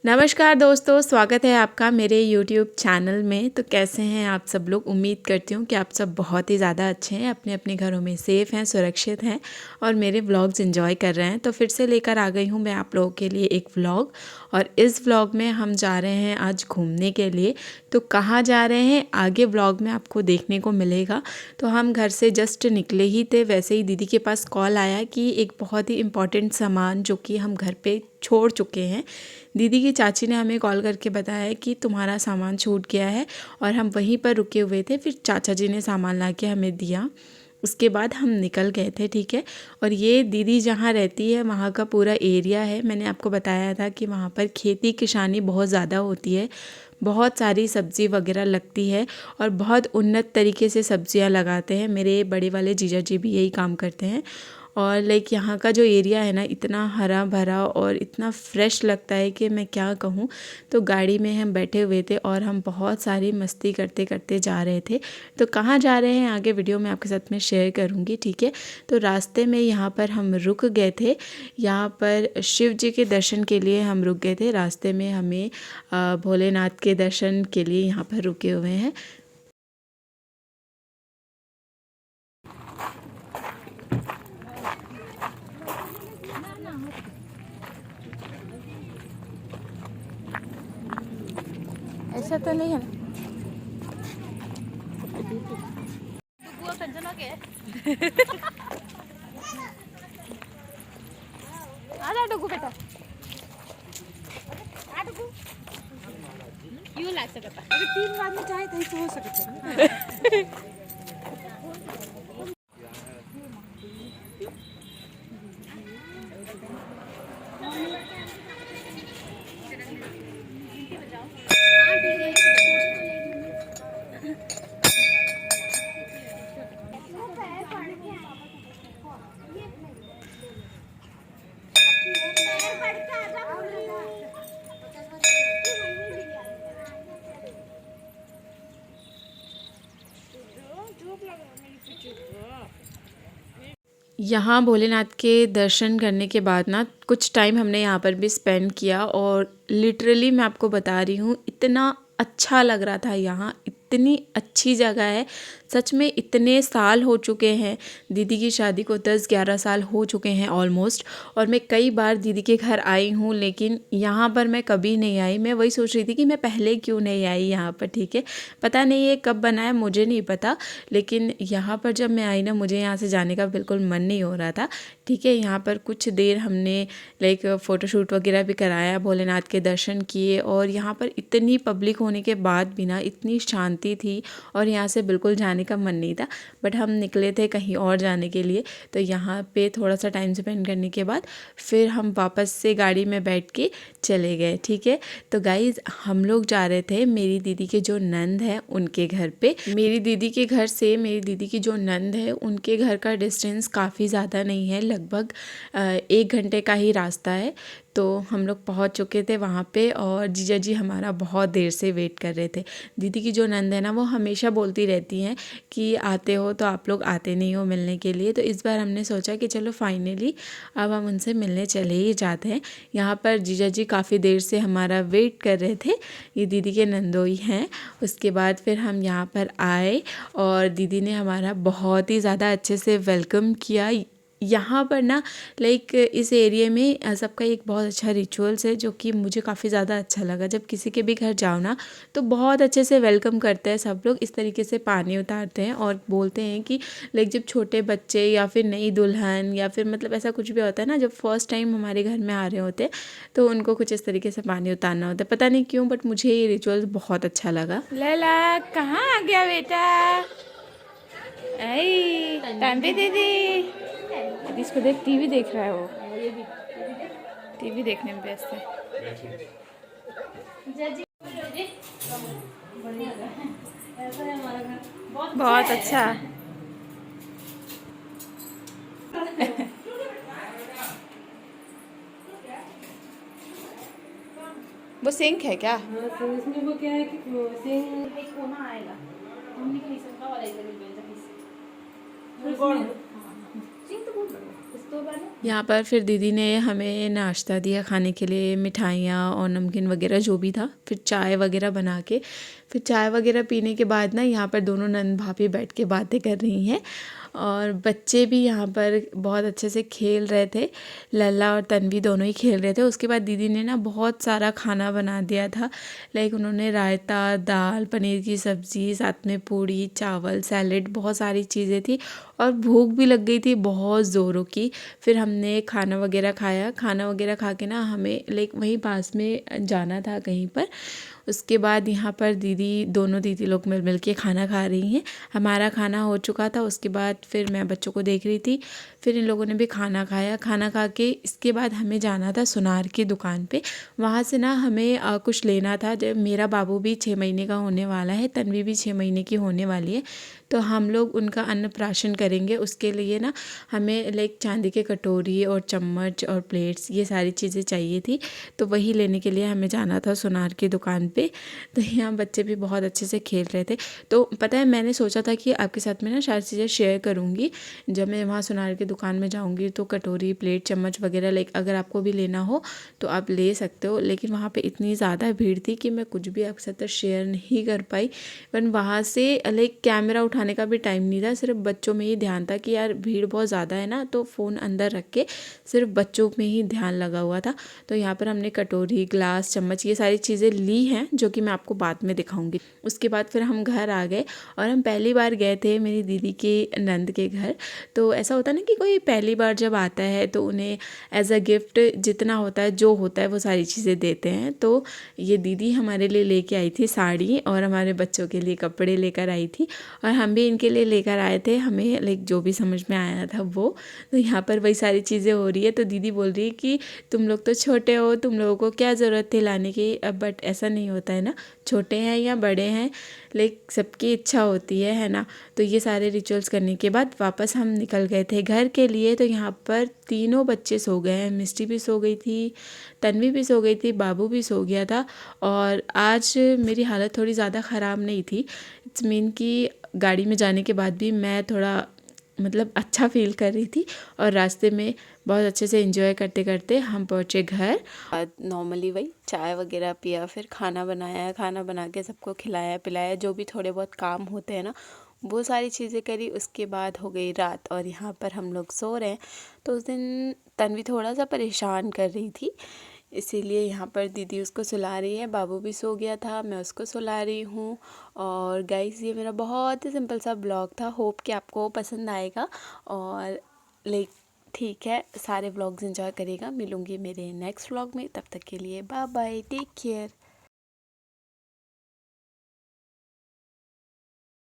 नमस्कार दोस्तों, स्वागत है आपका मेरे YouTube चैनल में। तो कैसे हैं आप सब लोग? उम्मीद करती हूँ कि आप सब बहुत ही ज़्यादा अच्छे हैं, अपने अपने घरों में सेफ़ हैं, सुरक्षित हैं और मेरे व्लॉग्स एंजॉय कर रहे हैं। तो फिर से लेकर आ गई हूँ मैं आप लोगों के लिए एक व्लॉग। और इस व्लॉग में हम जा रहे हैं आज घूमने के लिए। तो कहाँ जा रहे हैं आगे व्लॉग में आपको देखने को मिलेगा। तो हम घर से जस्ट निकले ही थे, वैसे ही दीदी के पास कॉल आया कि एक बहुत ही इम्पॉर्टेंट सामान जो कि हम घर पे छोड़ चुके हैं। दीदी की चाची ने हमें कॉल करके बताया कि तुम्हारा सामान छूट गया है, और हम वहीं पर रुके हुए थे। फिर चाचा जी ने सामान ला के हमें दिया, उसके बाद हम निकल गए थे। ठीक है। और ये दीदी जहाँ रहती है वहाँ का पूरा एरिया है। मैंने आपको बताया था कि वहाँ पर खेती किसानी बहुत ज़्यादा होती है, बहुत सारी सब्ज़ी वगैरह लगती है और बहुत उन्नत तरीके से सब्ज़ियाँ लगाते हैं। मेरे बड़े वाले जीजा जी भी यही काम करते हैं। और लाइक यहाँ का जो एरिया है ना, इतना हरा भरा और इतना फ्रेश लगता है कि मैं क्या कहूँ। तो गाड़ी में हम बैठे हुए थे और हम बहुत सारी मस्ती करते करते जा रहे थे। तो कहाँ जा रहे हैं आगे वीडियो में आपके साथ में शेयर करूँगी। ठीक है। तो रास्ते में यहाँ पर हम रुक गए थे, यहाँ पर शिव जी के दर्शन के लिए हम रुक गए थे। रास्ते में हमें भोलेनाथ के दर्शन के लिए यहाँ पर रुके हुए हैं। ऐसा तो नहीं है ना? आजा डुगू बेटा, आ डुगू क्यों लाग सकता? अगर 3 आदमी चाहे तो हो सकता है। यहाँ भोलेनाथ के दर्शन करने के बाद ना कुछ टाइम हमने यहाँ पर भी स्पेंड किया, और लिटरली मैं आपको बता रही हूँ इतना अच्छा लग रहा था। यहाँ इतनी अच्छी जगह है सच में। इतने साल हो चुके हैं दीदी की शादी को, 10-11 साल हो चुके हैं ऑलमोस्ट। और मैं कई बार दीदी के घर आई हूँ, लेकिन यहाँ पर मैं कभी नहीं आई। मैं वही सोच रही थी कि मैं पहले क्यों नहीं आई यहाँ पर। ठीक है। पता नहीं ये कब बनाया, मुझे नहीं पता, लेकिन यहाँ पर जब मैं आई ना, मुझे यहाँ से जाने का बिल्कुल मन नहीं हो रहा था। ठीक है। यहाँ पर कुछ देर हमने लाइक फ़ोटोशूट वगैरह भी कराया, भोलेनाथ के दर्शन किए। और यहाँ पर इतनी पब्लिक होने के बाद भी ना इतनी शांति थी, और यहाँ से बिल्कुल जाने का मन नहीं था। बट हम निकले थे कहीं और जाने के लिए, तो यहाँ पे थोड़ा सा टाइम स्पेंड करने के बाद फिर हम वापस से गाड़ी में बैठ के चले गए। ठीक है। तो गाइज़ हम लोग जा रहे थे मेरी दीदी के जो नंद है उनके घर पे। मेरी दीदी के घर से मेरी दीदी की जो नंद है उनके घर का डिस्टेंस काफ़ी ज़्यादा नहीं है, लगभग 1 घंटे का ही रास्ता है। तो हम लोग पहुंच चुके थे वहाँ पे, और जीजा जी हमारा बहुत देर से वेट कर रहे थे। दीदी की जो नंद है ना, वो हमेशा बोलती रहती हैं कि आते हो तो आप लोग आते नहीं हो मिलने के लिए। तो इस बार हमने सोचा कि चलो फाइनली अब हम उनसे मिलने चले ही जाते हैं। यहाँ पर जीजा जी काफ़ी देर से हमारा वेट कर रहे थे। ये दीदी के नंदोई हैं। उसके बाद फिर हम यहाँ पर आए और दीदी ने हमारा बहुत ही ज़्यादा अच्छे से वेलकम किया। यहाँ पर ना लाइक इस एरिया में सबका एक बहुत अच्छा रिचुअल्स है, जो कि मुझे काफ़ी ज़्यादा अच्छा लगा। जब किसी के भी घर जाओ ना, तो बहुत अच्छे से वेलकम करते हैं सब लोग। इस तरीके से पानी उतारते हैं और बोलते हैं कि लाइक जब छोटे बच्चे या फिर नई दुल्हन या फिर मतलब ऐसा कुछ भी होता है ना, जब फर्स्ट टाइम हमारे घर में आ रहे होते हैं, तो उनको कुछ इस तरीके से पानी उतारना होता है। पता नहीं क्यों, बट मुझे ये रिचुअल्स बहुत अच्छा लगा। लैला कहाँ आ गया बेटा? आई टाइम दीदी, इसको देख, टीवी देख रहा है वो, टीवी देखने में व्यस्त है। बहुत अच्छा। वो सिंक है क्या? हाँ, तो इसमें वो क्या है कि सिंह एक कोना आएगा, हमने कहीं से वाला इधर मिल जाएगा। सिंह तो बहुत बड़ा है। यहाँ पर फिर दीदी ने हमें नाश्ता दिया खाने के लिए, मिठाइयाँ और नमकीन वगैरह जो भी था, फिर चाय वगैरह बना के, फिर चाय वगैरह पीने के बाद ना यहाँ पर दोनों नंद भाभी बैठ के बातें कर रही हैं और बच्चे भी यहाँ पर बहुत अच्छे से खेल रहे थे। लल्ला और तन्वी दोनों ही खेल रहे थे। उसके बाद दीदी ने ना बहुत सारा खाना बना दिया था। लाइक उन्होंने रायता, दाल, पनीर की सब्ज़ी, साथ में पूड़ी, चावल, सैलेड, बहुत सारी चीज़ें थी और भूख भी लग गई थी बहुत ज़ोरों की। फिर हमने खाना वगैरह खाया। खाना वगैरह खा के ना हमें लाइक वहीं पास में जाना था कहीं पर। उसके बाद यहाँ पर दोनों दीदी लोग मिल के खाना खा रही हैं। हमारा खाना हो चुका था। उसके बाद फिर मैं बच्चों को देख रही थी। फिर इन लोगों ने भी खाना खाया। खाना खा के इसके बाद हमें जाना था सुनार की दुकान पे। वहाँ से ना हमें कुछ लेना था। जब मेरा बाबू भी 6 महीने का होने वाला है, तन्वी भी 6 महीने की होने वाली है, तो हम लोग उनका अन्नप्राशन करेंगे। उसके लिए ना हमें लाइक चांदी के कटोरी और चम्मच और प्लेट्स, ये सारी चीज़ें चाहिए थी। तो वही लेने के लिए हमें जाना था सुनार की दुकान पे। तो यहाँ बच्चे भी बहुत अच्छे से खेल रहे थे। तो पता है, मैंने सोचा था कि आपके साथ में ना सारी चीज़ें शेयर करूँगी। जब मैं वहाँ सुनार की दुकान में जाऊँगी तो कटोरी, प्लेट, चम्मच वगैरह लाइक अगर आपको भी लेना हो तो आप ले सकते हो। लेकिन वहाँ पे इतनी ज़्यादा भीड़ थी कि मैं कुछ भी आपके साथ शेयर नहीं कर पाई। पर वहाँ से लाइक कैमरा उठाने का भी टाइम नहीं था। सिर्फ बच्चों में ही ध्यान था कि यार भीड़ बहुत ज़्यादा है ना, तो फ़ोन अंदर रख के सिर्फ बच्चों में ही ध्यान लगा हुआ था। तो यहाँ पर हमने कटोरी, ग्लास, चम्मच, ये सारी चीज़ें ली हैं जो कि मैं आपको बाद में दिखाऊंगी। उसके बाद फिर हम घर आ गए और हम पहली बार गए थे मेरी दीदी के नंद के घर। तो ऐसा होता है ना कि कोई पहली बार जब आता है तो उन्हें एज अ गिफ्ट जितना होता है, जो होता है, वो सारी चीज़ें देते हैं। तो ये दीदी हमारे लिए लेके आई थी साड़ी और हमारे बच्चों के लिए कपड़े लेकर आई थी और हम भी इनके लिए लेकर आए थे। हमें लाइक जो भी समझ में आया था वो। तो यहाँ पर वही सारी चीज़ें हो रही है। तो दीदी बोल रही है कि तुम लोग तो छोटे हो, तुम लोगों को क्या ज़रूरत थी लाने की। बट ऐसा नहीं होता है ना, छोटे हैं या बड़े हैं, लाइक सबकी इच्छा होती है ना। तो ये सारे रिचुअल्स करने के बाद वापस हम निकल गए थे घर के लिए। तो यहाँ पर तीनों बच्चे सो गए हैं। मिष्टी भी सो गई थी, तन्वी भी सो गई थी, बाबू भी सो गया था। और आज मेरी हालत थोड़ी ज़्यादा ख़राब नहीं थी। इट्स मीन कि गाड़ी में जाने के बाद भी मैं थोड़ा मतलब अच्छा फील कर रही थी और रास्ते में बहुत अच्छे से एंजॉय करते करते हम पहुँचे घर। नॉर्मली वही चाय वगैरह पिया, फिर खाना बनाया, खाना बना के सबको खिलाया पिलाया, जो भी थोड़े बहुत काम होते हैं ना वो सारी चीज़ें करी। उसके बाद हो गई रात और यहाँ पर हम लोग सो रहे हैं। तो उस दिन तन्वी थोड़ा सा परेशान कर रही थी, इसीलिए यहाँ पर दीदी उसको सुला रही है। बाबू भी सो गया था, मैं उसको सुला रही हूँ। और गाइस, ये मेरा बहुत ही सिंपल सा ब्लॉग था। होप कि आपको पसंद आएगा और लाइक ठीक है, सारे व्लॉग्स एंजॉय करिएगा। मिलूँगी मेरे नेक्स्ट व्लॉग में, तब तक के लिए बाय बाय, टेक केयर।